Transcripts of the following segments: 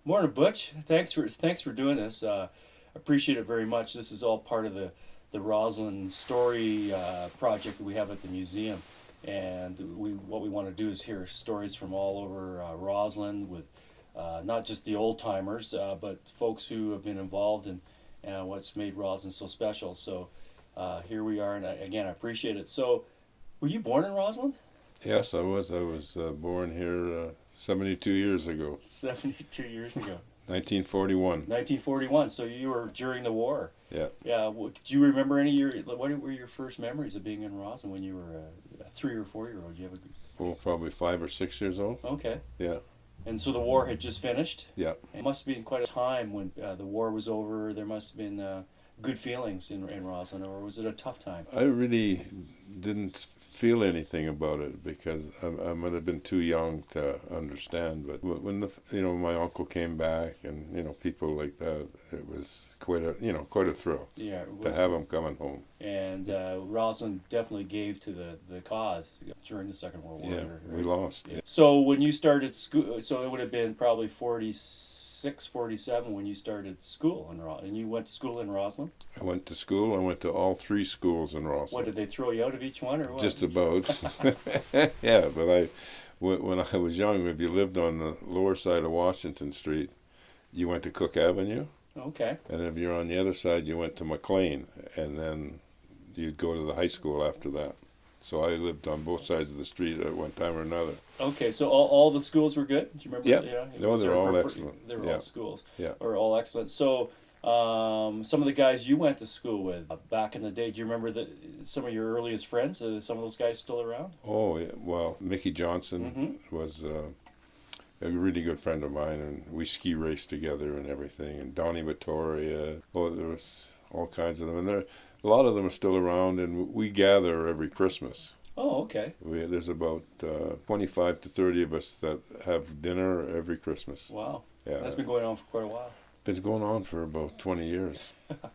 Morning, Butch. Thanks for doing this. Appreciate it very much. This is all part of the Roslyn story project that we have at the museum, and what we want to do is hear stories from all over Roslyn with not just the old timers, but folks who have been involved in what's made Roslyn so special. So here we are, and again, I appreciate it. So, were you born in Roslyn? Yes, I was. I was born here 72 years ago, 72 years ago. 1941. 1941. So you were during the war. Yeah. Yeah. Do you remember any of your what were your first memories of being in Roslyn when you were a 3 or 4 year old? Do you have Well, probably 5 or 6 years old. okay? Yeah. And so the war had just finished. Yeah. It must have been quite a time when the war was over. There must have been good feelings in Roslyn, or was it a tough time? I really didn't feel anything about it because I might have been too young to understand. But when my uncle came back and people like that, it was quite a thrill Yeah, it to was. have him coming home. And Roslyn definitely gave to the cause during the Second World War. Yeah, Right? we lost. Yeah. So when you started school, so it would have been probably 46, 47 when you started school in Roslyn. And you went to school in Roslyn? I went to school. I went to all three schools in What, Rossland. did they throw you out of each one or what? Just about. Yeah, but when I was young, if you lived on the lower side of Washington Street, you went to Cook Avenue, Okay. and if you're on the other side, you went to McLean, and then you'd go to the high school after that. So I lived on both sides of the street at one time or another. Okay, so all the schools were good? Do you remember? Yep. Yeah. No, Was they're there a all prefer- excellent. They were Yeah. all schools. Yeah. Or all excellent. So some of the guys you went to school with back in the day, do you remember some of your earliest friends? Some of those guys still around? Oh, yeah. Well, Mickey Johnson Mm-hmm. was a really good friend of mine, and we ski raced together and everything. And Donnie Vittoria. Oh, there was all kinds of them, and a lot of them are still around, and we gather every Christmas. Oh, okay. There's about 25 to 30 of us that have dinner every Christmas. Wow. Yeah, That's been going on for quite a while. it's going on for about 20 years.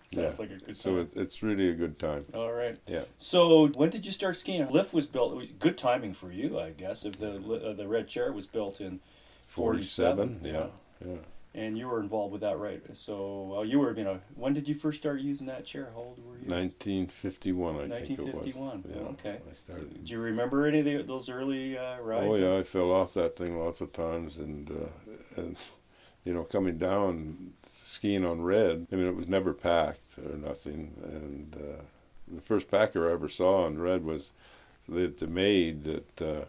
Sounds like a good time. So it's really a good time. All right. Yeah. So when did you start skiing? Lift was built. It was good timing for you, I guess. If the red chair was built in 47. Yeah. Yeah. And you were involved with that, right? So you were, when did you first start using that chair? How old were you? 1951, I think it was. 1951. Yeah. Okay. I started. Do you remember any of those early rides? Oh yeah, I fell off that thing lots of times, and coming down skiing on red. I mean, it was never packed or nothing, and the first packer I ever saw on red was that they made that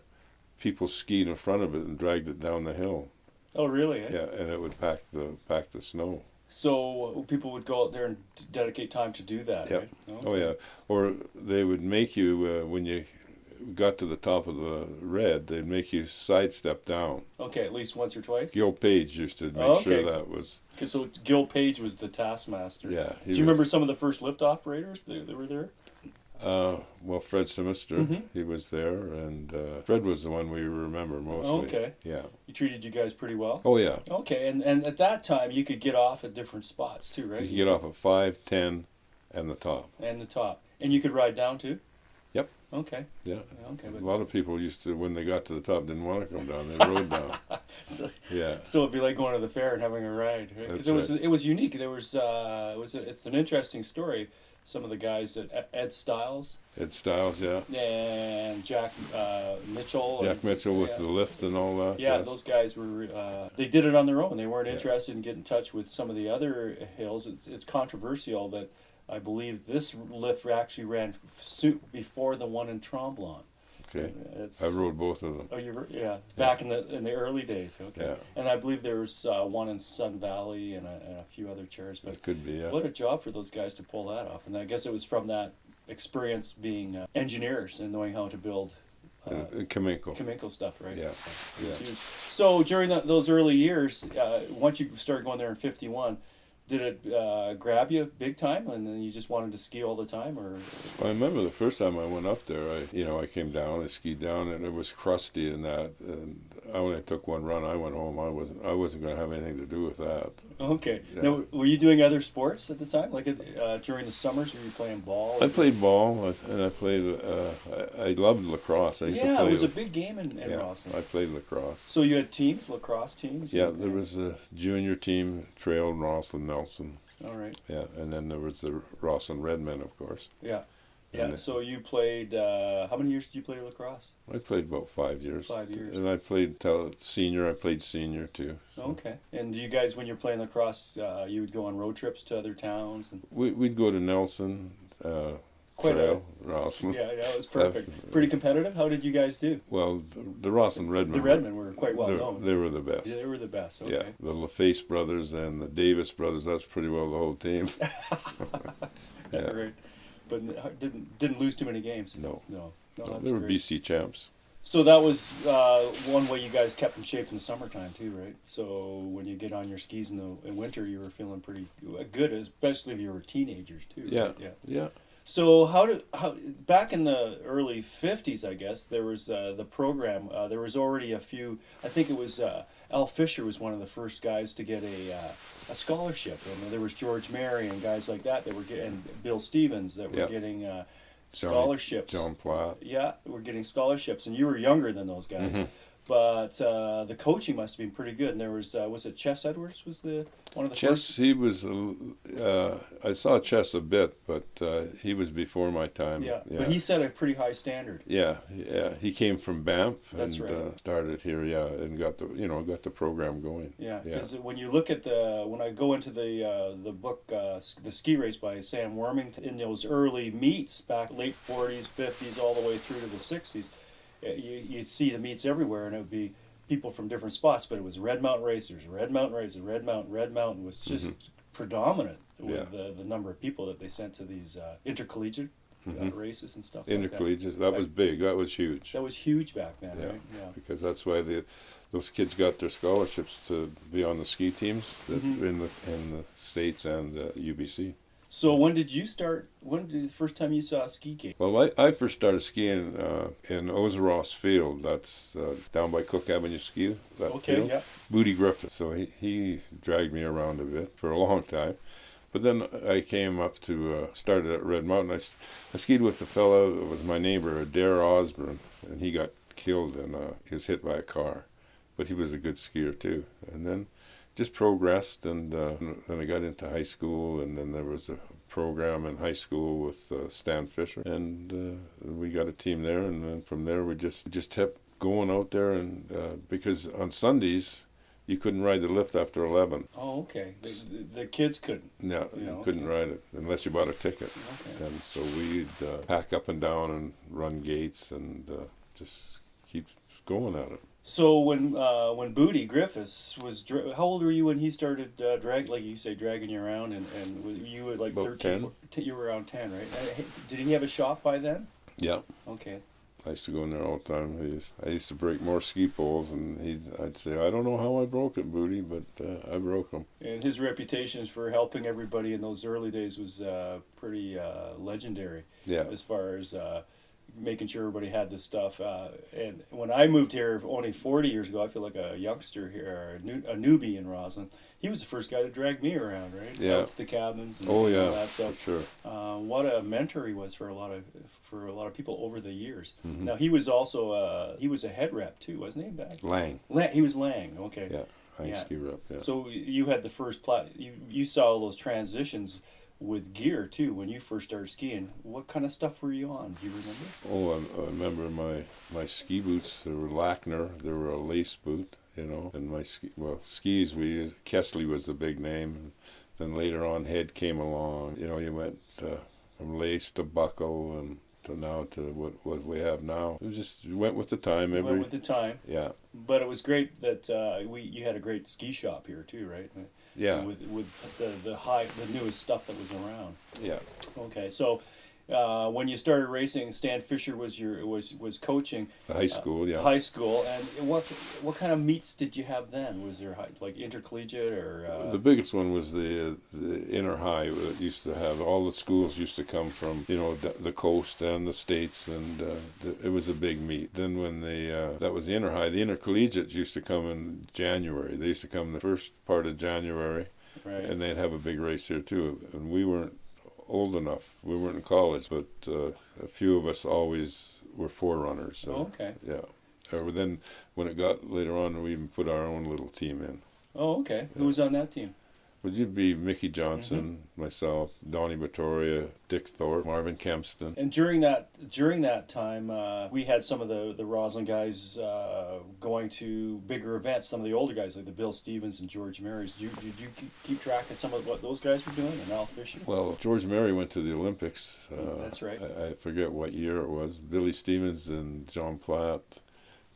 people skied in front of it and dragged it down the hill. Oh, really? Eh? Yeah, and it would pack the snow. So people would go out there and dedicate time to do that, Yep. right? Oh yeah, or they would make you when you got to the top of the red, they'd make you sidestep down. Okay, at least once or twice? Gil Page used to make Oh, okay. sure that was. Because so Gil Page was the taskmaster. Yeah. Do you remember some of the first lift operators that were there? Well, Fred Simister, Mhm. he was there, and Fred was the one we remember mostly. Okay. Yeah. He treated you guys pretty well? Oh yeah. Okay, and at that time you could get off at different spots too, right? You could get off at 5, 10, and the top. And the top. And you could ride down too? Yep. Okay. Yeah. Okay. A lot of people used to, when they got to the top, didn't want to come down. They rode down. So, Yeah. so it'd be like going to the fair and having a ride, right? Because That's it was unique. There was it's an interesting story. Some of the guys at Ed Stiles Ed Stiles, yeah. and Jack Mitchell. Jack Mitchell with yeah. the lift and all that. Yeah, yes. those guys were. They did it on their own. They weren't Yeah. interested in getting in touch with some of the other hills. It's controversial that I believe this lift actually ran before the one in Tremblant. Okay. It's, I rode both of them. Oh, yeah, back in the early days. Okay. Yeah. And I believe there was one in Sun Valley and a few other chairs. But It could be, yeah. what a job for those guys to pull that off. And I guess it was from that experience being engineers and knowing how to build Kaminkle. stuff, right? Yeah. So, Yeah. it's huge. So during those early years, once you started going there in 51, did it grab you big time and then you just wanted to ski all the time? Or I remember the first time I went up there, I came down, I skied down, and it was crusty and that, and I only took one run. I went home. I wasn't going to have anything to do with that. Okay. Yeah. Now, were you doing other sports at the time? Like during the summers, were you playing ball? I played ball, and I played. I loved lacrosse. I used to Yeah, play. it was a big game in Yeah, Rossland. I played lacrosse. So you had teams, lacrosse teams? Yeah, there was a junior team, Trail, Rossland, Nelson. All right. Yeah, and then there was the Rossland Redmen, of course. Yeah. Yeah, And so you played, how many years did you play lacrosse? I played about 5 years. 5 years. And I played till senior. I played senior too. So. Okay. And you guys, when you're playing lacrosse, you would go on road trips to other towns? And We'd go to Nelson, Quite Trail, Rossland. yeah, it was perfect. Pretty competitive? How did you guys do? Well, the Rossland Redmen. The Redmen were quite well they- known. They were the best. Yeah, they were the best. Okay. Yeah, the LaFace brothers and the Davis brothers. That's pretty well the whole team. Yeah, Yeah. right. But didn't lose too many games. No, No, no, that's they were great. BC champs. So that was one way you guys kept in shape in the summertime too, right? So when you get on your skis in winter, you were feeling pretty good, especially if you were teenagers too. Yeah, Right? Yeah. yeah. So how back in the early '50s, I guess there was the program. There was already a few. I think it was Al Fisher was one of the first guys to get a scholarship, and there was George Mary and guys like that were getting, and Bill Stevens that were Yep. getting scholarships. John Platt. Yeah, we're getting scholarships, and you were younger than those guys. Mhm. But the coaching must have been pretty good. And there was it Chess Edwards was one of the Chess, first? he was. I saw Chess a bit, but he was before my time. Yeah, but he set a pretty high standard. Yeah, yeah. He came from Banff That's and right. started here. Yeah, and got the program going. Yeah, Yeah. because when you look at when I go into the book, the ski race by Sam Wormington, in those early meets back late '40s, '50s, all the way through to the '60s, you'd see the meets everywhere, and it would be people from different spots, but it was Red Mountain racers, Red Mountain racers, Red Mountain was just predominant with the number of people that they sent to these intercollegiate races and stuff like that. Intercollegiate. That was big. That was huge. That was huge back then, Yeah. right? Yeah. Because that's why those kids got their scholarships to be on the ski teams in the States and UBC. So when did you start? When did the first time you saw a ski game? Well, I first started skiing in Ozeross Field. That's down by Cook Avenue Ski. That Okay, field. yeah. Booty Griffith. So he dragged me around a bit for a long time. But then I came up to, started at Red Mountain. I skied with the fellow that was my neighbor, Adair Osborne, and he got killed and he was hit by a car. But he was a good skier too. And then just progressed, and then I got into high school, and then there was a program in high school with Stan Fisher, and we got a team there, and then from there we just kept going out there, and because on Sundays you couldn't ride the lift after 11. Oh, okay. The kids couldn't. No, Yeah, you couldn't ride it unless you bought a ticket. Okay. And so we'd pack up and down and run gates and just keep going at it. So when Booty Griffiths was, how old were you when he started like you say, dragging you around, and were you at like About 13? 10. You were around 10, right? Did he have a shop by then? Yeah. Okay. I used to go in there all the time. I used to break more ski poles, and I'd say, I don't know how I broke it, Booty, but I broke them. And his reputation for helping everybody in those early days was pretty legendary. Yeah. As far as making sure everybody had this stuff. And when I moved here only 40 years ago, I feel like a youngster here, a newbie in Roslyn. He was the first guy to drag me around, right? Yeah. Out to the cabins and Oh all yeah, that stuff. for sure. What a mentor he was for a lot of people over the years. Mm-hmm. Now he was also he was a head rep too, wasn't he? Back he was Lang. Okay. Yeah, Yeah. ski rep. Yeah. So you had the first you saw all those transitions with gear too when you first started skiing. What kind of stuff were you on? Do you remember? Oh, I remember my ski boots. They were Lackner. They were a lace boot, and my skis we used, Kesley was the big name. And then later on, Head came along. You went from lace to buckle and to now to what we have now. It was just you went with the time. Went with the time. Yeah. But it was great that you had a great ski shop here too, right? Yeah. With the newest stuff that was around. Yeah. Okay, so when you started racing, Stan Fisher was coaching. High school, yeah. High school, and what kind of meets did you have then? Was there like intercollegiate or? The biggest one was the inner high. It used to have all the schools used to come from the coast and the states, and it was a big meet. Then when that was the inner high, the intercollegiates used to come in January. They used to come the first part of January, right. And they'd have a big race here too. And we weren't old enough. We weren't in college, but a few of us always were forerunners. So, okay. Yeah. Or then when it got later on, we even put our own little team in. Oh, okay. Yeah. Who was on that team? Would you be Mickey Johnson, myself, Donnie Vittoria, Dick Thorpe, Marvin Kempston? And during that time, we had some of the Rossland guys going to bigger events. Some of the older guys, like the Bill Stevens and George Marys. Did you keep track of some of what those guys were doing? And Al Fisher. Well, George Mary went to the Olympics. That's right. I forget what year it was. Billy Stevens and John Platt,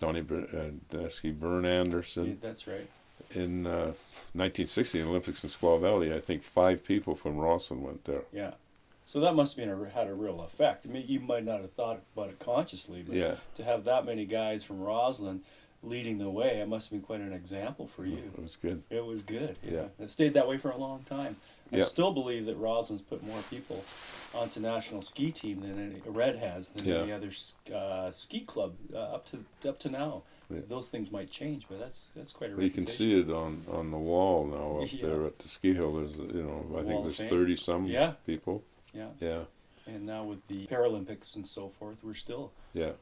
Donnie Bernasky, Vern Anderson. Yeah, that's right. In 1960, in Olympics in Squaw Valley, I think 5 people from Rossland went there. Yeah. So that must have had a real effect. I mean, you might not have thought about it consciously, but Yeah. to have that many guys from Rossland leading the way, it must have been quite an example for you. It was good. It was good. Yeah. It stayed that way for a long time. I Yeah. still believe that Rossland's put more people onto national ski team than Red has than Yeah. any other ski club up to now. Yeah. Those things might change, but that's quite a You can reputation. see it on the wall now up Yeah. there at the ski hill. There's I Wall think of there's Fame. 30 some Yeah. people. Yeah. Yeah. And now with the Paralympics and so forth, we're still Yeah.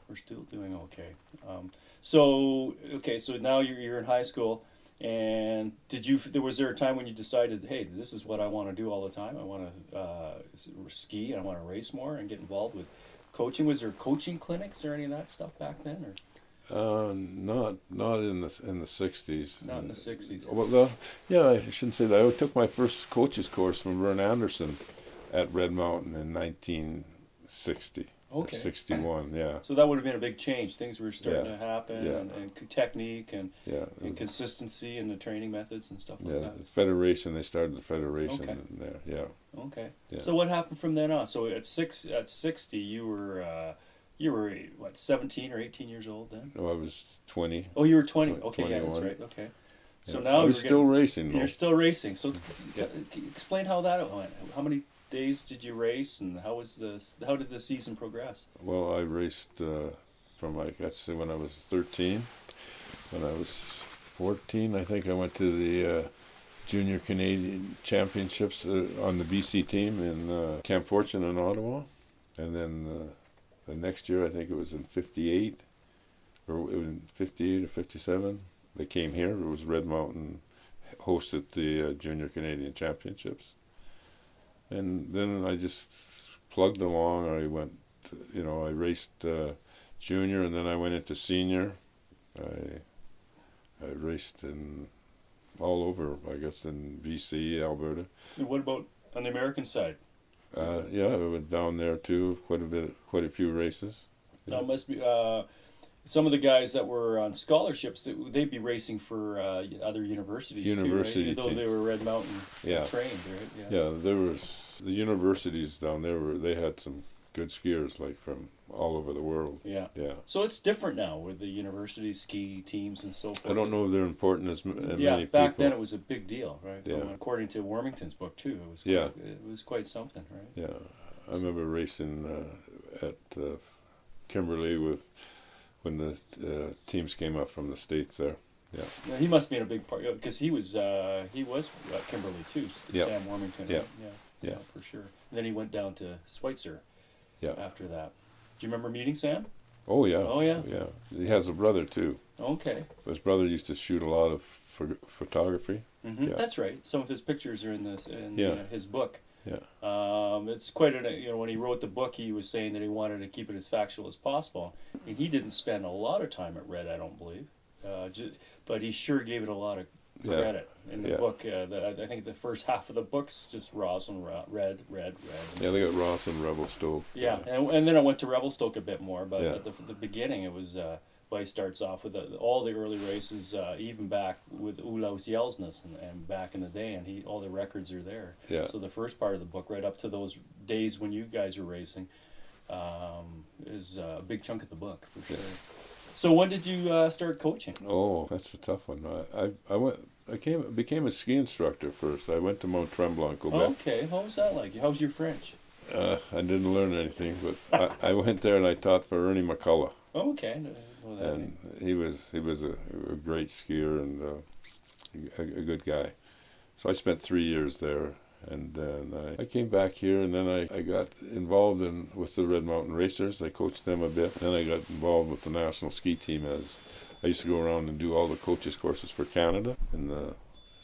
doing okay. So now you're in high school, and was there a time when you decided, hey, this is what I want to do all the time? I want to ski, and I want to race more and get involved with coaching. Was there coaching clinics or any of that stuff back then, or Not in the 60s. not in the 60s? Well, yeah, I shouldn't say that. I took my first coach's course from Vern Anderson at Red Mountain in 1960. Okay. 61, yeah. So that would have been a big change. Things were starting Yeah. to happen, Yeah. and technique and Yeah. consistency in the training methods and stuff like Yeah, that. the federation, they started the federation Okay. in there, yeah. Okay. Yeah. So what happened from then on? So at 60, you were what, 17 or 18 years old then? No, I was 20. Oh, you were 20. Tw- Okay, yeah, that's 21. right. Okay. So Yeah. now I was still racing, though. you're still racing. So Yeah. explain how that went. How many days did you race, and how did the season progress? Well, I raced from, I guess, when I was 13. When I was 14, I think I went to the Junior Canadian Championships on the BC team in Camp Fortune in Ottawa. And then the next year, I think it was in 58, or it was in 58 or 57, they came here. It was Red Mountain hosted the Junior Canadian Championships. And then I just plugged along. I went, I raced junior, and then I went into senior. I raced all over, I guess, in BC, Alberta. And what about on the American side? Yeah, I went down there too, quite a few races. Now, it must be some of the guys that were on scholarships. They'd be racing for other universities University too, right? Though they were Red Mountain Yeah. trained, right? Yeah, there was the universities down there. They had some good skiers, like from all over the world. Yeah. Yeah. So it's different now with the university ski teams and so forth. I don't know if they're important as many back people. then it was a big deal, right? Yeah. According to Warmington's book too, it was Yeah. it was quite something, right? Yeah, I remember racing at Kimberley when the teams came up from the States there. Yeah. Now, he must be in a big part because he was at Kimberley too. Yeah. Sam Warmington. Yeah. Yeah, for sure. And then he went down to Schweitzer. Yeah. After that, do you remember meeting Sam? Oh yeah. Oh yeah. Yeah. He has a brother too. Okay. His brother used to shoot a lot of photography. Mm-hmm. Yeah. That's right. Some of his pictures are in Yeah. his book. Yeah. It's quite when he wrote the book, he was saying that he wanted to keep it as factual as possible, and he didn't spend a lot of time at Red, I don't believe, but he sure gave it a lot of credit in the book. I think the first half of the book's just Ross and Red. Yeah, they got Ross and Revelstoke. Yeah, and then I went to Revelstoke a bit more, but Yeah. at the beginning it was By starts off with all the early races, even back with Olaus Jelsnes and back in the day, and all the records are there. Yeah. So the first part of the book, right up to those days when you guys were racing, is a big chunk of the book for sure. So when did you start coaching? Oh, that's a tough one. I became a ski instructor first. I went to Mount Tremblant, Quebec. Okay, how was that like? How's your French? I didn't learn anything, but I went there and I taught for Ernie McCullough. Okay. And he was a great skier and a good guy. So I spent 3 years there, and then I came back here, and then I got involved with the Red Mountain Racers. I coached them a bit. Then I got involved with the national ski team as I used to go around and do all the coaches courses for Canada in the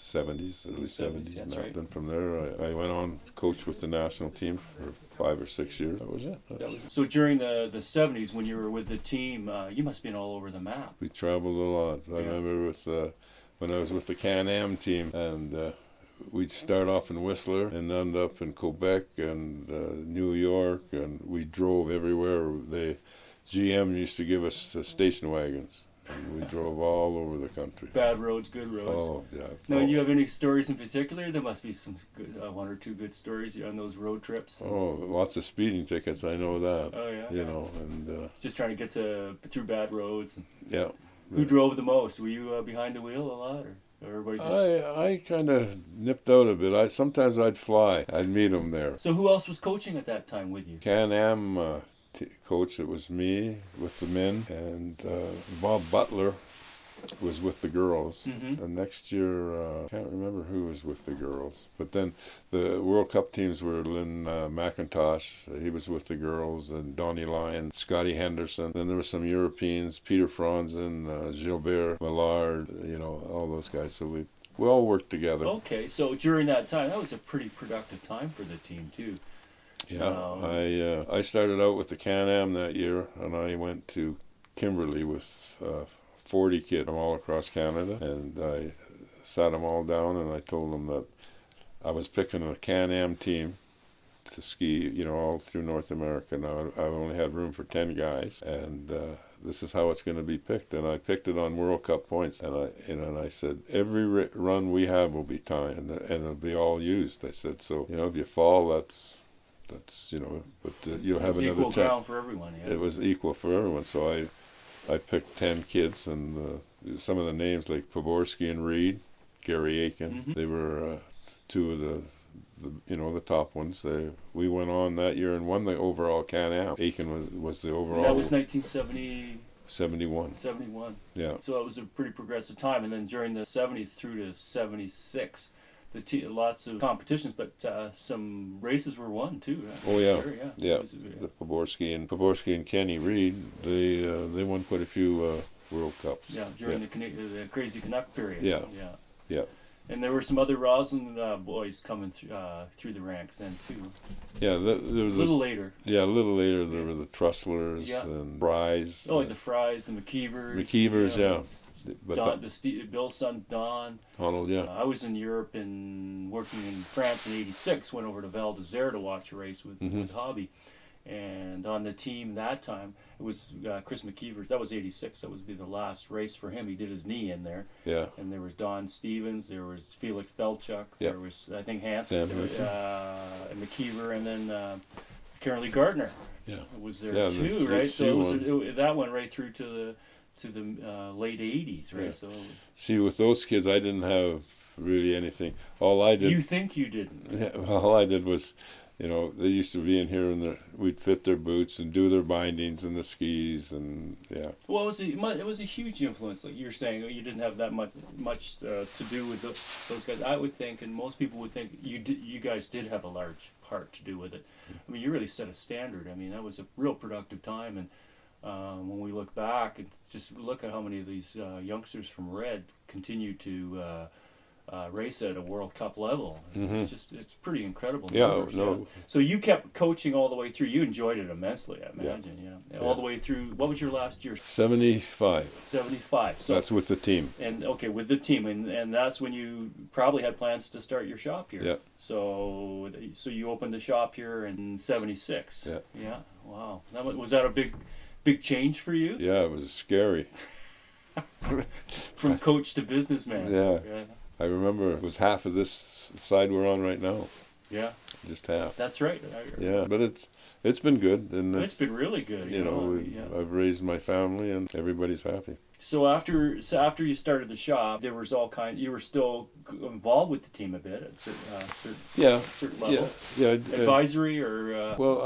70s, early 70s. That's right. Then from there, I went on to coach with the national team for 5 or 6 years. That was it. So during the 70s, when you were with the team, you must have been all over the map. We traveled a lot. I remember when I was with the Can-Am team, and we'd start off in Whistler and end up in Quebec and New York, and we drove everywhere. GM used to give us station wagons. And we drove all over the country. Bad roads, good roads. Oh, yeah. Now, do you have any stories in particular? There must be some good, 1 or 2 good stories on those road trips. Oh, lots of speeding tickets, I know that. Oh, yeah. You know, and... just trying to get through bad roads. Yeah. Who drove the most? Were you behind the wheel a lot, or everybody just... I kind of nipped out a bit. Sometimes I'd fly. I'd meet them there. So who else was coaching at that time with you? Can-Am coach, it was me with the men, and Bob Butler was with the girls. Mm-hmm. And next year, I can't remember who was with the girls. But then the World Cup teams were Lynn McIntosh, he was with the girls, and Donnie Lyon, Scotty Henderson. Then there were some Europeans, Peter Franzen, Gilbert Millard, you know, all those guys. So we all worked together. Okay, so during that time, that was a pretty productive time for the team, too. Yeah, I started out with the Can-Am that year, and I went to Kimberley with 40 kids from all across Canada, and I sat them all down, and I told them that I was picking a Can-Am team to ski, you know, all through North America. Now, I only had room for 10 guys, and this is how it's going to be picked. And I picked it on World Cup points, and I said, every run we have will be timed, and it'll be all used. I said, so, you know, if you fall, that's you know, but you'll have another equal ground for everyone. Yeah. It was equal for everyone. So I picked 10 kids, and some of the names like Poborski and Reed, Gary Aiken. Mm-hmm. They were 2 of the top ones. We went on that year and won the overall Can-Am. Aiken was the overall. And that was 1970. 71. 71. Yeah. So it was a pretty progressive time, and then during the 70s through to 76. Lots of competitions, but some races were won too. Right? Oh yeah, sure, yeah. The Poborski and Kenny Reed, they won quite a few World Cups. Yeah, during the Crazy Canuck period. Yeah. And there were some other Rossland boys coming through the ranks then too. Yeah, there was a little later. Yeah, a little later there were the Trustlers and Fries. Oh, like the Fries, the McKeevers. McKeevers, yeah. But Bill's son Don. Donald, yeah. I was in Europe working in France in '86. Went over to Val d'Isère to watch a race with Hobby, and on the team that time it was Chris McKeevers. That was '86. That would be the last race for him. He did his knee in there. Yeah. And there was Don Stevens. There was Felix Belchuk. Yeah. There was I think Hansen. and McKeever, and then Karen Lee Gardner. Yeah. Was there too, right? So that went right through to the late 80s, right? Yeah. So see, with those kids, I didn't have really anything. All I did. You think you didn't? Yeah, all I did was, you know, they used to be in here and we'd fit their boots and do their bindings and the skis and yeah. Well, it was a huge influence, like you're saying. You didn't have that much to do with those guys. I would think, and most people would think, you guys did have a large part to do with it. I mean, you really set a standard. I mean, that was a real productive time, and when we look back, and just look at how many of these youngsters from Red continue to race at a World Cup level. It's pretty incredible numbers. Yeah. So you kept coaching all the way through. You enjoyed it immensely, I imagine. Yeah. All the way through. What was your last year? 75. 75. So that's with the team. And with the team, and that's when you probably had plans to start your shop here. Yeah. So you opened the shop here in 76. Yeah. Yeah. Wow. Was that a big change for you Yeah, it was scary. from coach to businessman. Yeah. Yeah. I remember it was half of this side we're on right now, Yeah. just half. That's right. Yeah, but it's been good, and It's been really good. you know, Yeah. I've raised my family, and everybody's happy. So after you started the shop, there was all kind. You were still involved with the team a bit at Yeah, certain level. yeah. Advisory or. Well,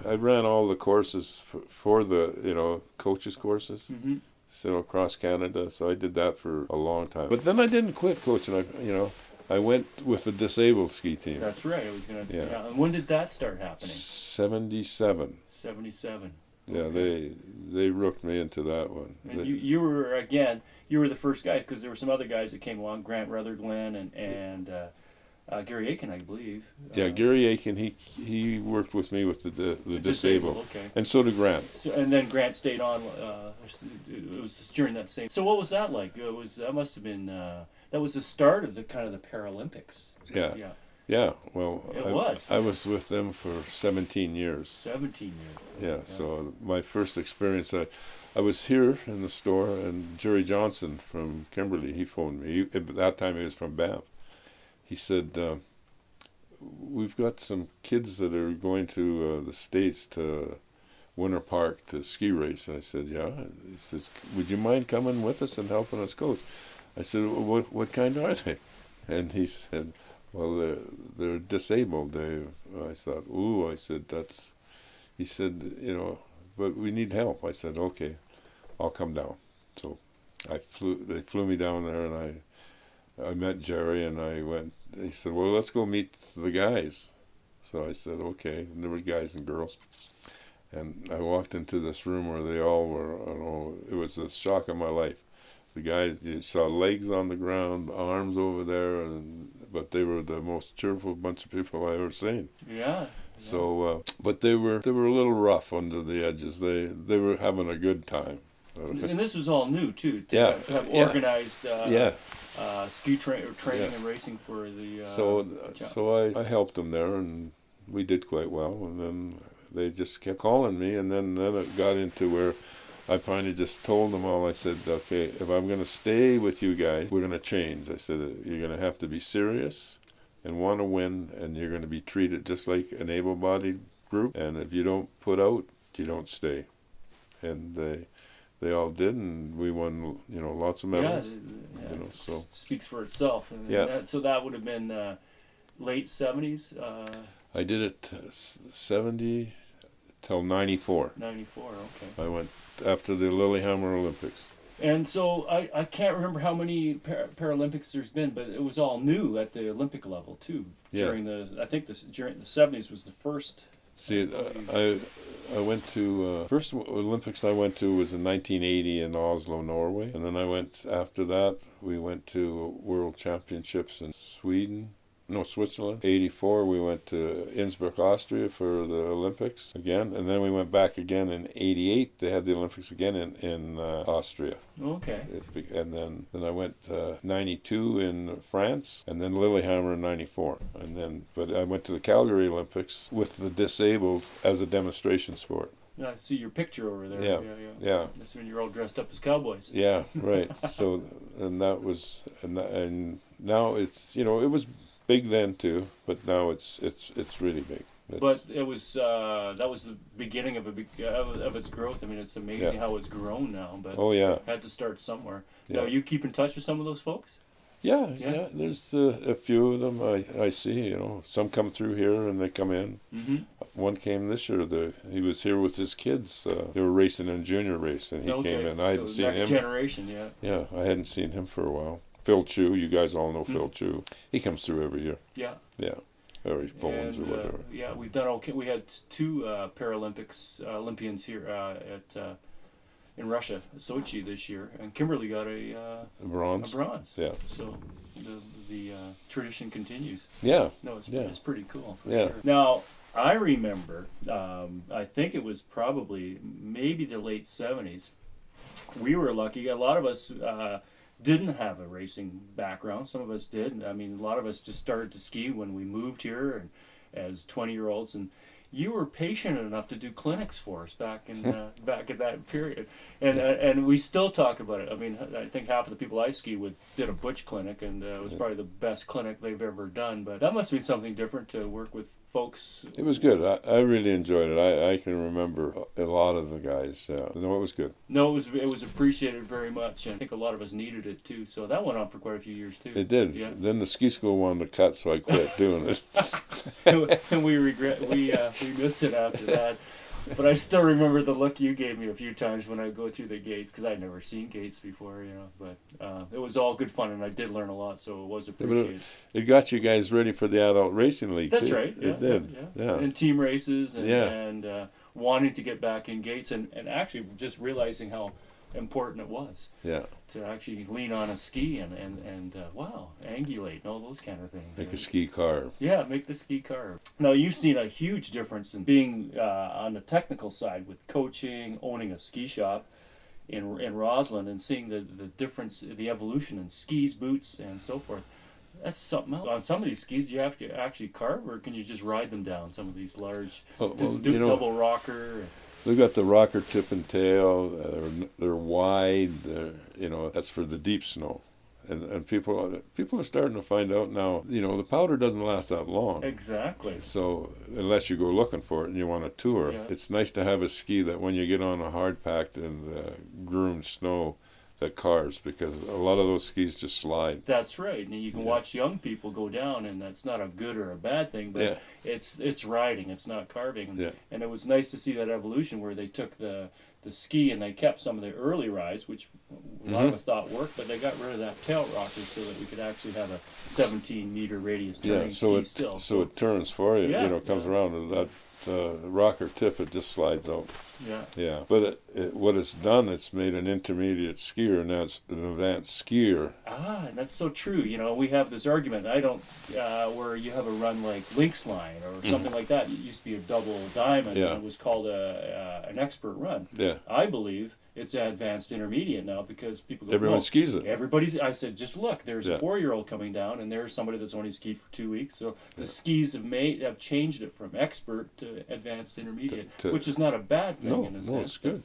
I ran all the courses for the coaches courses. Mm-hmm. So across Canada, so I did that for a long time. But then I didn't quit coaching. I went with the disabled ski team. That's right. I was gonna. Yeah. Yeah. And when did that start happening? 77. 77. Yeah, Okay. they rooked me into that one. And you were the first guy, because there were some other guys that came along, Grant Rutherglen and Gary Aiken, I believe. Yeah, Gary Aiken, he worked with me with the disabled. Okay. And so did Grant. So, and then Grant stayed on. It was during that same. So what was that like? That must have been that was the start of the Paralympics. Yeah. Yeah. Yeah, well, I was with them for 17 years. 17 years. Yeah, so my first experience, I was here in the store, and Jerry Johnson from Kimberley, he phoned me. At that time, he was from Banff. He said, we've got some kids that are going to the States to Winter Park to ski race. And I said, yeah. He says, would you mind coming with us and helping us coach? I said, what kind are they? And he said, well, they're disabled. I thought, ooh, I said, he said, but we need help. I said, okay, I'll come down. So they flew me down there, and I met Jerry, and I went. He said, well, let's go meet the guys. So I said, okay. And there were guys and girls. And I walked into this room where they all were, it was the shock of my life. The guys, you saw legs on the ground, arms over there, but they were the most cheerful bunch of people I ever seen. Yeah. So, but they were a little rough under the edges. They were having a good time. And this was all new too. To have organized ski training and racing for the. So I helped them there, and we did quite well. And then they just kept calling me, and then it got into where I finally just told them all. I said, okay, if I'm going to stay with you guys, we're going to change. I said, you're going to have to be serious and want to win, and you're going to be treated just like an able-bodied group. And if you don't put out, you don't stay. And they all did, and we won, lots of medals. Yeah. So speaks for itself. And so that would have been late 70s. I did it 70 till 94. 94. Okay. I went after the Lillehammer Olympics. And so I can't remember how many Paralympics there's been, but it was all new at the Olympic level too. Yeah. During the 70s was the first. See, I went to first Olympics I went to was in 1980 in Oslo, Norway, and then after that we went to World Championships in Switzerland. 84 we went to Innsbruck, Austria for the Olympics again, and then we went back again in 88. They had the Olympics again in Austria. Okay. And then I went 92 in France, and then Lillehammer in 94. But I went to the Calgary Olympics with the disabled as a demonstration sport. I see your picture over there. Yeah. That's when you're all dressed up as cowboys. Yeah, right. So, and now it's, it was big then too, but now it's really big. But it was that was the beginning of of its growth. I mean, it's amazing how it's grown now. But had to start somewhere. Yeah. Now, you keep in touch with some of those folks? Yeah. There's a few of them I see. Some come through here and they come in. Mm-hmm. One came this year. He was here with his kids. They were racing in a junior race, and he came in. I hadn't seen him. Next generation, yeah. Yeah, I hadn't seen him for a while. Phil Chu, you guys all know Phil Chu. He comes through every year. Yeah. Yeah. Or he phones or whatever. Yeah, we've done okay. We had two Olympians here in Russia, Sochi this year, and Kimberly got a bronze. Yeah. So the tradition continues. Yeah. No, it's pretty cool. For sure. Now, I remember, I think it was probably maybe the late 70s. We were lucky. A lot of us didn't have a racing background. Some of us did. I mean, a lot of us just started to ski when we moved here and as 20-year-olds. And you were patient enough to do clinics for us back in back in that period, and we still talk about it. I mean, I think half of the people I ski with did a Butch clinic, and it was probably the best clinic they've ever done. But that must be something different to work with folks. It was good. I really enjoyed it. I can remember a lot of the guys. No, it was good. No, it was appreciated very much, and I think a lot of us needed it too. So that went on for quite a few years too. It did. Yeah. Then the ski school wanted to cut, so I quit doing it. And we missed it after that. But I still remember the look you gave me a few times when I go through the gates, because I'd never seen gates before, you know. But it was all good fun, and I did learn a lot, so it was appreciated. It got you guys ready for the adult racing league. That's too. right. It did. Yeah. And team races, and, Yeah. and wanting to get back in gates, and actually just realizing how important it was Yeah. to actually lean on a ski and wow, angulate and all those kind of things. Like a ski car. Yeah, make the ski carve. Now, you've seen a huge difference in being on the technical side with coaching, owning a ski shop in Rossland, and seeing the difference, the evolution in skis, boots, and so forth. That's something else. On some of these skis, do you have to actually carve, or can you just ride them down? Some of these large double rocker. They've got the rocker tip and tail. They're wide. That's for the deep snow. And people are starting to find out now, the powder doesn't last that long. Exactly. So unless you go looking for it and you want a tour, Yeah. it's nice to have a ski that when you get on a hard packed and groomed snow that carves, because a lot of those skis just slide. That's right. And you can watch young people go down, and that's not a good or a bad thing, but it's riding, it's not carving. And it was nice to see that evolution where they took the ski and they kept some of the early rides, which a lot of us thought worked, but they got rid of that tail rocker so that we could actually have a 17-meter radius turning ski still. So it turns for you, Yeah, it comes around, and that rocker tip, it just slides out. Yeah. But what it's done, it's made an intermediate skier, and that's an advanced skier. And that's so true. We have this argument. I don't, where you have a run like Lynx Line or something like that. It used to be a double diamond, and it was called an expert run. Yeah. I believe it's advanced intermediate now, because people go, Everyone no, skis it. I said, just look, there's a 4-year-old coming down, and there's somebody that's only skied for 2 weeks. So the skis have changed it from expert to advanced intermediate, which is not a bad thing in a sense. No, it's good.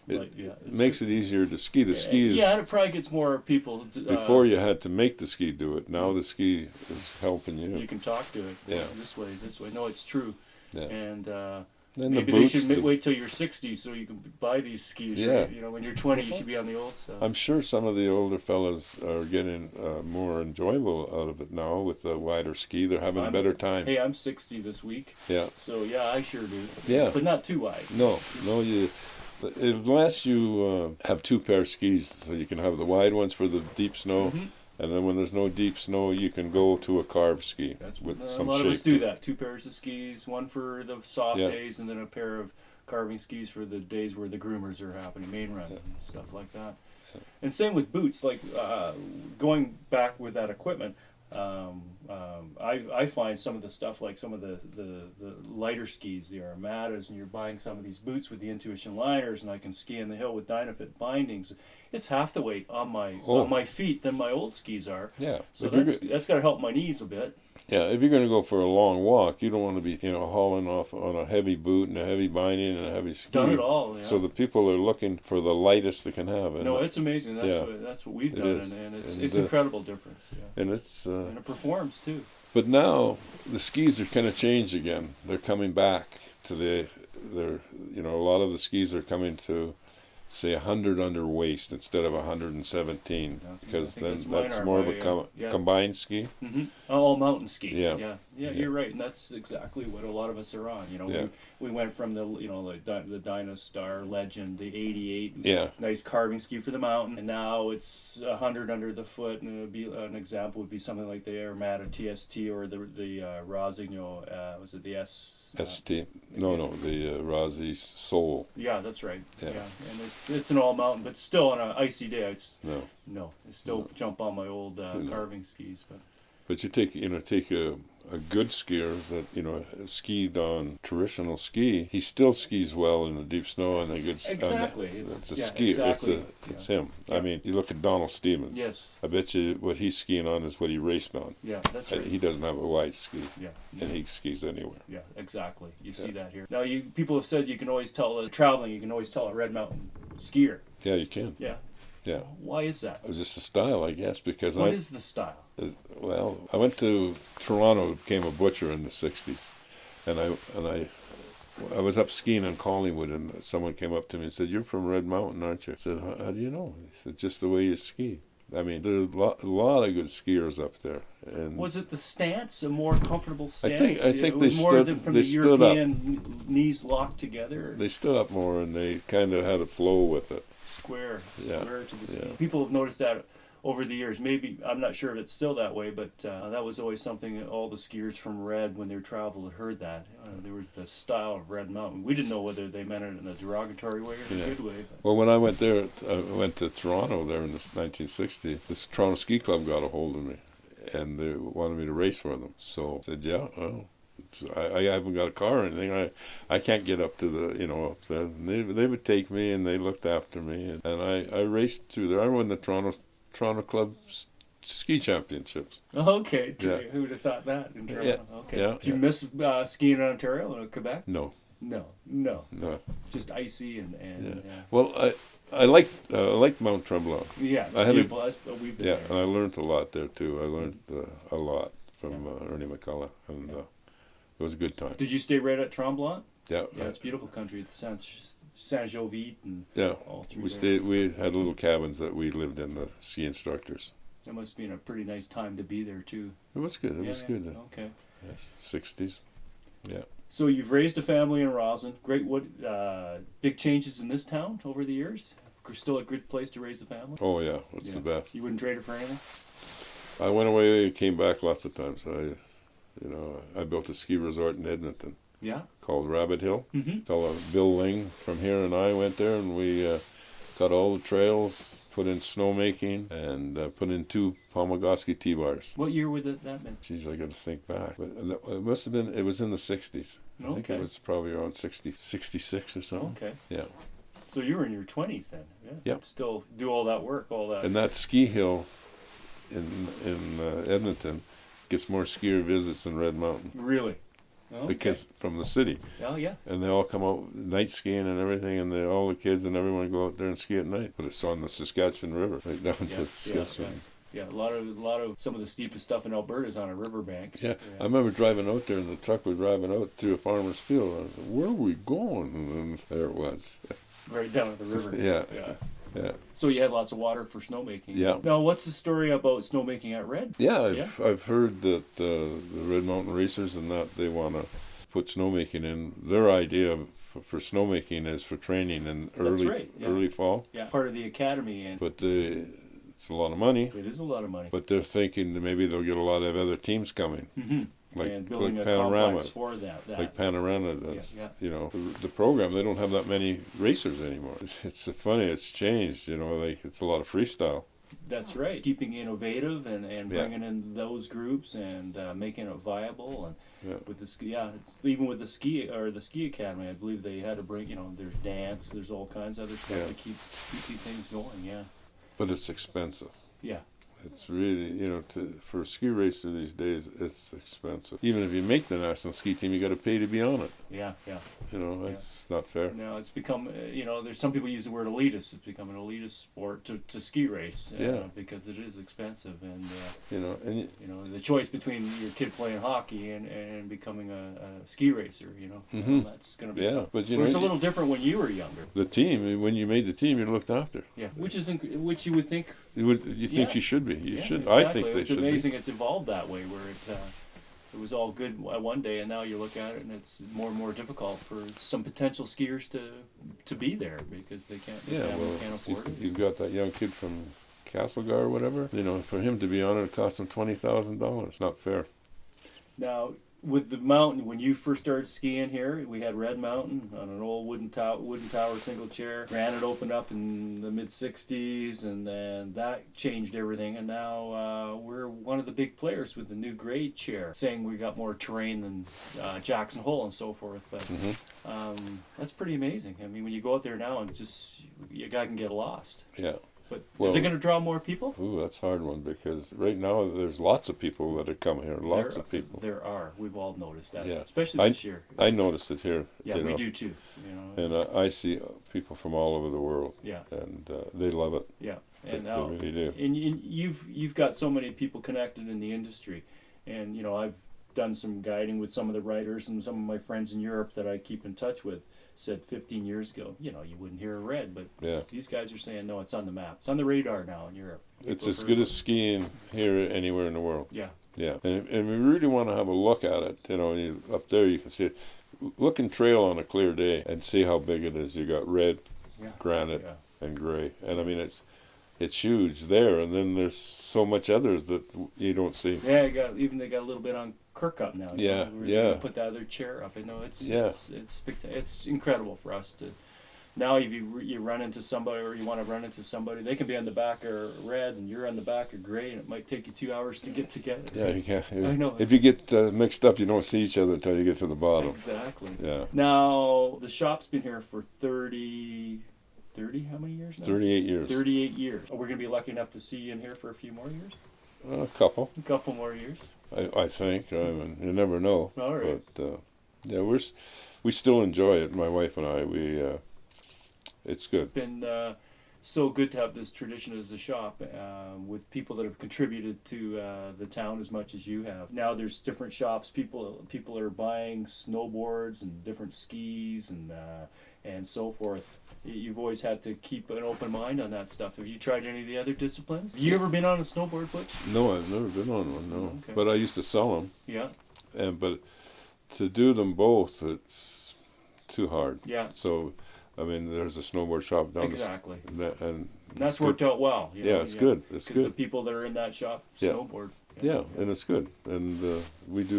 It makes it easier to ski. The ski is... Yeah, and it probably gets more people... Before you had to make the ski do it. Now the ski is helping you. You can talk to it. Yeah. This way. No, it's true. Yeah. And... Then maybe the boots, they should wait till you're 60 so you can buy these skis. Yeah. Right? When you're 20, you should be on the old stuff. I'm sure some of the older fellas are getting more enjoyable out of it now with the wider ski. They're having a better time. Hey, I'm 60 this week. Yeah. So, yeah, I sure do. Yeah. But not too wide. No, unless you have 2 pair of skis, so you can have the wide ones for the deep snow, and then when there's no deep snow, you can go to a carved ski. That's with a some lot of shape us do to it. that. 2 pairs of skis, one for the soft days, and then a pair of carving skis for the days where the groomers are happening, main run, and stuff like that. Yeah. And same with boots. Like going back with that equipment, I find some of the stuff, like some of the lighter skis, the Armadas, and you're buying some of these boots with the Intuition liners, and I can ski in the hill with Dynafit bindings. It's half the weight on my feet than my old skis are. Yeah. So that's got to help my knees a bit. Yeah, if you're going to go for a long walk, you don't want to be, hauling off on a heavy boot and a heavy binding and a heavy ski. Done it all, yeah. So the people are looking for the lightest they can have. No, it's amazing. That's what we've done, and it's incredible difference. Yeah. And it's and it performs too. But now the skis are kind of changed again. They're coming back to a lot of the skis are coming to, say, 100 under waist instead of 117, because then that's more of a combined ski. Mm-hmm. All mountain ski. Yeah. Yeah, you're right, and that's exactly what a lot of us are on. We went from the Dynastar Legend, the 88, nice carving ski for the mountain, and now it's 100 under the foot. And it would be an example would be something like the Armada TST or the Rosigno, was it the S? ST? The Rossi Soul. Yeah, that's right. Yeah, and it's an all mountain, but still on an icy day, I still jump on my old carving skis, but. But you take a good skier that skied on traditional ski. He still skis well in the deep snow and the good. Exactly, It's a yeah, skier. exactly. It's him. Yeah. I mean, you look at Donald Stevens. Yes. I bet you what he's skiing on is what he raced on. Yeah, that's right. He doesn't have a wide ski. Yeah. And he skis anywhere. Yeah, exactly. You see that here. Now, people have said you can always tell traveling. You can always tell a Red Mountain skier. Yeah, you can. Yeah. Yeah. Why is that? It's just a style, I guess, because What is the style? Well, I went to Toronto, became a butcher in the '60s, and I was up skiing in Collingwood, and someone came up to me and said, "You're from Red Mountain, aren't you?" I said, "How do you know?" He said, "Just the way you ski." I mean, there's a lot of good skiers up there. And was it the stance, a more comfortable stance? I think they more stood. from They the stood up. European knees locked together. They stood up more, and they kind of had a flow with it. Square to the ski. Yeah. People have noticed that over the years. Maybe, I'm not sure if it's still that way, but that was always something that all the skiers from Red, when they traveled, had heard that. There was the style of Red Mountain. We didn't know whether they meant it in a derogatory way or in a good way. But. Well, when I went there, I went to Toronto there in 1960. This Toronto Ski Club got a hold of me, and they wanted me to race for them. So I said, yeah, well, I haven't got a car or anything. I can't get up to the, up there. And they would take me, and they looked after me. And I raced through there. I won the Toronto Club ski championships. Okay, Yeah. Who would have thought that in Toronto? Yeah. Okay. Yeah. Did you miss skiing in Ontario or Quebec? No. No. Just icy and yeah. Well, I liked Mount Tremblant. Yeah, it's I had beautiful. We've been yeah, there. and I learned a lot there too. I learned a lot from Ernie McCullough, and it was a good time. Did you stay right at Tremblant? Yeah. Yeah, it's beautiful country. The Saint-Jovite and Yeah. all through We there. stayed. We had little cabins that we lived in. The ski instructors. It must have been a pretty nice time to be there too. It was good. It was good. Okay. Yes, 60s. Yeah. So you've raised a family in Rossland. Great. What big changes in this town over the years? Still a good place to raise a family. Oh yeah, it's the best. You wouldn't trade it for anything. I went away, came back lots of times. I built a ski resort in Edmonton. Yeah. Called Rabbit Hill. Mm-hmm. Fellow Bill Ling from here and I went there, and we got all the trails, put in snowmaking, and put in 2 Palmagoski T-bars. What year would that been? Geez, I got to think back. But it must have been. It was in the '60s. I think it was probably around 66 or something. Okay. Yeah. So you were in your 20s then. Yeah. Yep. Still do all that work, all that. And that ski hill in Edmonton gets more skier visits than Red Mountain. Really? Okay. Because from the city. Oh yeah. And they all come out night skiing and everything, and all the kids and everyone go out there and ski at night. But it's on the Saskatchewan River, right down to Saskatchewan. Yeah, a lot of some of the steepest stuff in Alberta is on a riverbank. Yeah, I remember driving out there, and the truck was driving out through a farmer's field. I said, "Where are we going?" And then there it was. Right down at the river. Yeah. So you had lots of water for snowmaking. Yeah. Now, what's the story about snowmaking at Red? Yeah, I've heard that the Red Mountain Racers and that they want to put snowmaking in. Their idea for snowmaking is for training in early fall. Yeah, part of the academy. And but it's a lot of money. It is a lot of money. But they're thinking that maybe they'll get a lot of other teams coming. Mm-hmm. Like, and building like a Panorama, complex for that. like Panorama does. Yeah. The program, they don't have that many racers anymore. It's funny, it's changed. Like it's a lot of freestyle. That's right. Keeping innovative and bringing in those groups and making it viable and with the ski. Yeah, it's even with the ski academy. I believe they had to bring. There's dance. There's all kinds of other stuff to keep these things going. Yeah. But it's expensive. Yeah. It's really, for a ski racer these days, it's expensive. Even if you make the national ski team, you got to pay to be on it. Yeah. It's not fair. No, it's become, there's some people use the word elitist. It's become an elitist sport to ski race. Because it is expensive, and the choice between your kid playing hockey and becoming a ski racer, that's going to be tough. But it's a little different when you were younger. The team, when you made the team, you're looked after. Yeah, which you would think. You think you should be. You should. Exactly. I think they should be. It's amazing it's evolved that way, where it was all good one day, and now you look at it and it's more and more difficult for some potential skiers to be there because they can't. Families can't afford it. You've got that young kid from Castlegar or whatever. For him to be on it cost him $20,000. Not fair. Now, with the mountain, when you first started skiing here, we had Red Mountain on an old wooden tower, single chair. Granite opened up in the mid '60s, and then that changed everything. And now we're one of the big players with the new grade chair, saying we got more terrain than Jackson Hole and so forth. But that's pretty amazing. I mean, when you go out there now, and just you guy can get lost. Yeah. But Well, is it going to draw more people? Ooh, that's a hard one because right now there's lots of people that are coming here. Lots of people. There are. We've all noticed that. Yeah. Especially this year. I noticed it here. Yeah, you we know. do too. You know. And I see people from all over the world. Yeah. And they love it. Yeah. And They now, really do. and you've got so many people connected in the industry, and you know I've done some guiding with some of the writers and some of my friends in Europe that I keep in touch with. Said 15 years ago, you know, you wouldn't hear a Red, but Yeah. these guys are saying no, it's on the map, it's on the radar now in Europe. It's as good as skiing here anywhere in the world. Yeah. Yeah, and we really want to have a look at it. You know, up there you can see it. Look and trail on a clear day and see how big it is. You got red, Yeah. granite, Yeah. and gray, and I mean it's huge there. And then there's so much others that you don't see. Yeah, they got a little bit on Kirkup now. You Yeah, know, where yeah. they put the other chair up. I know it's Yeah. it's incredible for us to. Now, if you run into somebody or you want to run into somebody, they can be on the back of Red and you're on the back of Gray, and it might take you 2 hours to get together. Yeah, you can't. I know. If you get mixed up, you don't see each other until you get to the bottom. Exactly. Yeah. Now, the shop's been here for 30, how many years now? 38 years. 38 years. We're going to be lucky enough to see you in here for a few more years? A couple, A couple more years. I think. I mean, you never know. All right. But yeah, we still enjoy it. My wife and I. It's good. Been so good to have this tradition as a shop with people that have contributed to the town as much as you have. Now there's different shops. People are buying snowboards and different skis and so forth. You've always had to keep an open mind on that stuff. Have you tried any of the other disciplines? Have you ever been on a snowboard, Butch? No, I've never been on one. No, Okay. but I used to sell them. Yeah. But to do them both, it's too hard. Yeah. So, I mean, there's a snowboard shop down Exactly. and That's it's worked good. out well. You know, Yeah, it's good. It's Because the good. people that are in that shop Yeah. snowboard. Yeah, and it's good. And we do,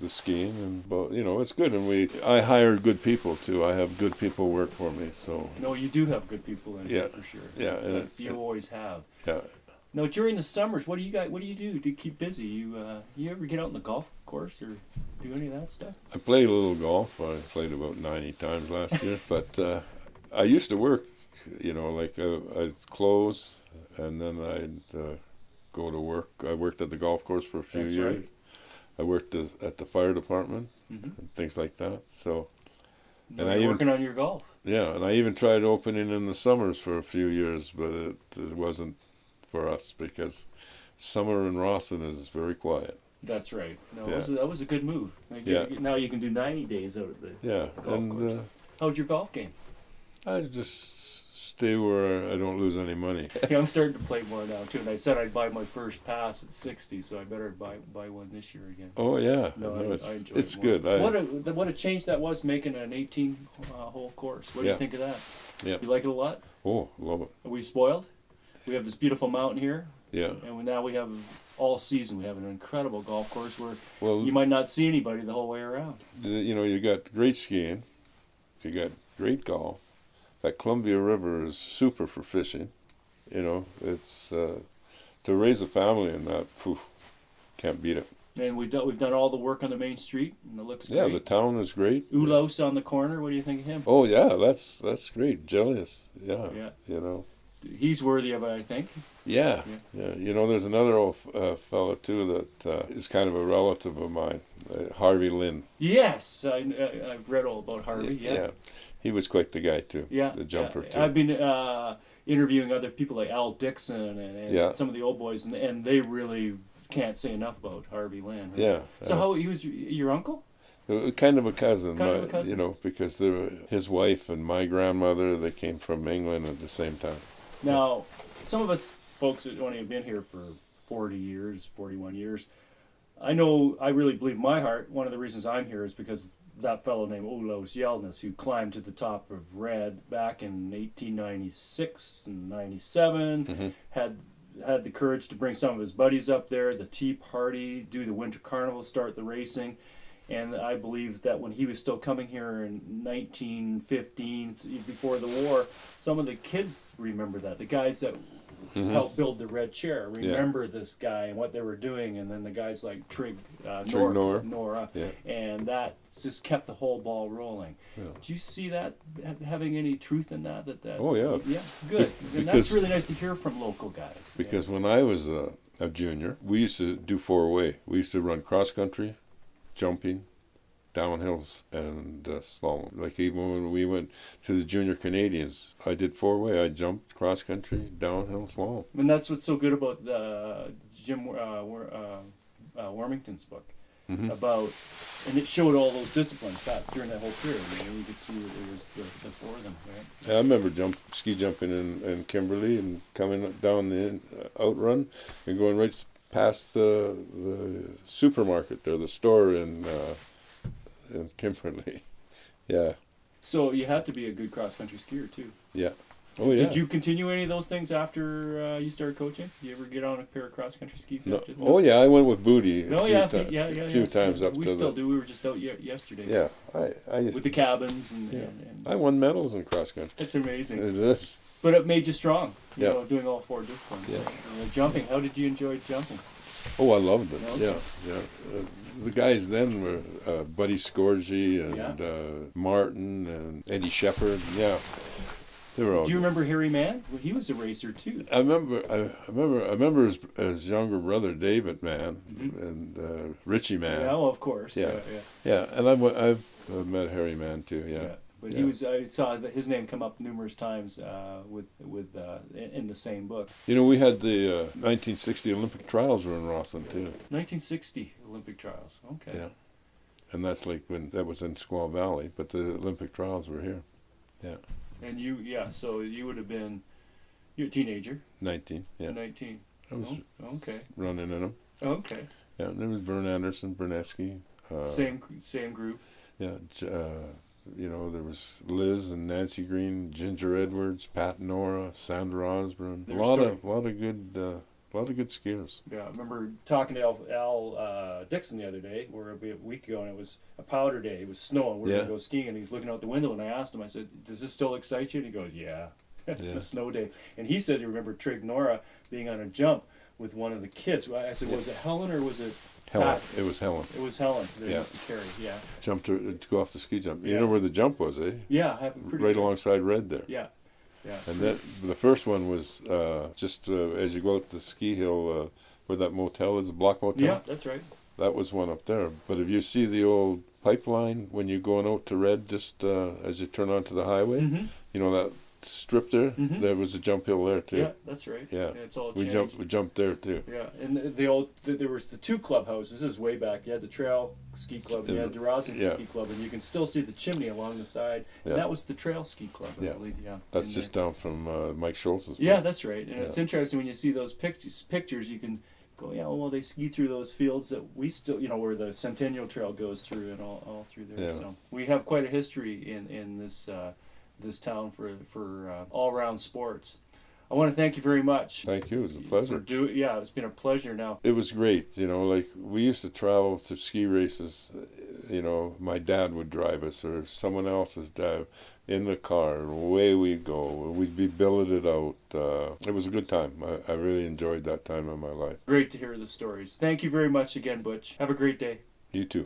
the skiing and, it's good. And I hire good people too. I have good people work for me. So No, you do have good people in here Yeah. for sure. Yeah, and You always have. yeah, Now during the summers, what do you do to keep busy? You ever get out on the golf course or do any of that stuff? I played a little golf. I played about 90 times last year. But I used to work, like I'd close and then I'd go to work. I worked at the golf course for a few That's years. right. I worked at the fire department Mm-hmm. and things like that. So, No, And I you're even- working on your golf. yeah, and I even tried opening in the summers for a few years, but it wasn't for us because summer in Rossland is very quiet. That's right. No, Yeah. that was a good move. Yeah. Now you can do 90 days out of the Yeah, golf and course. How's your golf game? I just stay where I don't lose any money. Yeah, I'm starting to play more now too. And I said I'd buy my first pass at 60, so I better buy one this year again. Oh yeah, No, no, I enjoy it's it more. good. What a change that was making an 18 hole course. What do Yeah. you think of that? Yeah. You like it a lot? Oh, love it. Are we spoiled? We have this beautiful mountain here, Yeah. and now we have all season. We have an incredible golf course where Well, you might not see anybody the whole way around. you got great skiing, you got great golf. That Columbia River is super for fishing. It's to raise a family in that. Phew, can't beat it. And we've done all the work on the main street, and it looks Yeah, the great. town is great. Ulos on the corner. What do you think of him? Oh yeah, that's great. Jealous. Yeah. Yeah. He's worthy of it, I think. Yeah. There's another old fella too that is kind of a relative of mine, Harvey Lynn. Yes, I've read all about Harvey. Yeah. He was quite the guy too. Yeah, The jumper too. I've been interviewing other people like Al Dixon and Yeah. some of the old boys, and they really can't say enough about Harvey Lynn. Right? Yeah. So how he was your uncle? Kind of a cousin, Kind of a cousin. because his wife and my grandmother, they came from England at the same time. Now, some of us folks that only have been here for 40 years, 41 years, I really believe in my heart, one of the reasons I'm here is because that fellow named Ulos Yelnats, who climbed to the top of Red back in 1896 and 97, Mm-hmm. had the courage to bring some of his buddies up there, the tea party, do the winter carnival, start the racing. And I believe that when he was still coming here in 1915, before the war, some of the kids remember that. The guys that helped build the red chair remember this guy and what they were doing. And then the guys like Trig Nora. Yeah. And that just kept the whole ball rolling. Yeah. Do you see that having any truth in that? Oh, yeah. Yeah, good. And that's really nice to hear from local guys. Because when I was a junior, we used to do 4-way. We used to run cross country, jumping, downhills, and slalom. Like even when we went to the junior Canadians, I did 4-way. I jumped cross country, downhill, slalom. And that's what's so good about Jim Warmington's book. About, and it showed all those disciplines during that whole period. You could see that there was the four of them. Right? Yeah, I remember ski jumping in Kimberley and coming down the outrun and going right past the supermarket there, the store in Kimberley. Yeah. So you had to be a good cross country skier too. Yeah. Oh yeah. Did you continue any of those things after you started coaching? Did you ever get on a pair of cross country skis? No. After? Oh yeah, I went with Booty. A few times up we to still do. We were just out yesterday. Yeah, I used with the cabins and I won medals in cross country. It's amazing. It is. But it made you strong. You Yeah. know, doing all four disciplines. Yeah. Jumping. How did you enjoy jumping? Oh, I loved it. Okay. Yeah. The guys then were Buddy Scorgi and Martin and Eddie Shepard. Yeah, they were all. Do you remember Harry Mann? Well, he was a racer too. I remember his younger brother David Mann and Richie Mann. Yeah, well, of course. Yeah. And I've met Harry Mann too. Yeah. But he was. I saw that his name come up numerous times in the same book. You know, we had the 1960 Olympic trials were in Rossland too. 1960 Olympic trials. Okay. Yeah. And that's like when that was in Squaw Valley, but the Olympic trials were here. Yeah. And so you would have been, you're a teenager. 19. Yeah. 19. I was okay. running in them. Okay. Yeah, and there was Vern Anderson, Bernesky. Same group. Yeah. You know, there was Liz and Nancy Green, Ginger Edwards, Pat Nora, Sandra Osborne. A lot of good skiers. Yeah, I remember talking to Al Dixon the other day, or a week ago, and it was a powder day. It was snowing. We were going to go skiing, and he was looking out the window, and I asked him, I said, "Does this still excite you?" And he goes, "Yeah, it's a snow day." And he said he remembered Trig Nora being on a jump with one of the kids. I said, "Was it Helen or was it?" Helen. Pat? It was Helen. It was Helen that used to carry. Yeah. Jumped to go off the ski jump. You know where the jump was, eh? Yeah, I have right alongside Red there. Yeah. Yeah. And the first one was just as you go out the ski hill where that motel is, the Block Motel. Yeah, that's right. That was one up there. But if you see the old pipeline when you're going out to Red, just as you turn onto the highway, you know that strip there. There was a jump hill there too. Yeah, that's right. Yeah, it's all we changed. jumped there too. Yeah, and there was the two clubhouses. This is way back. You had the Trail Ski Club, and you had the Rossland Ski Club, and you can still see the chimney along the side. And that was the Trail Ski Club, I believe. Yeah, that's just down from Mike Schultz's. Yeah, that's right. And it's interesting when you see those pictures. You can go, yeah, well, they ski through those fields that we still, where the Centennial Trail goes through and all through there. Yeah. So we have quite a history in this town for all-round sports. I want to thank you very much. Thank you. It was a pleasure. It's been a pleasure now. It was great. Like we used to travel to ski races. My dad would drive us or someone else's dad in the car. Away we'd go. We'd be billeted out. It was a good time. I really enjoyed that time of my life. Great to hear the stories. Thank you very much again, Butch. Have a great day. You too.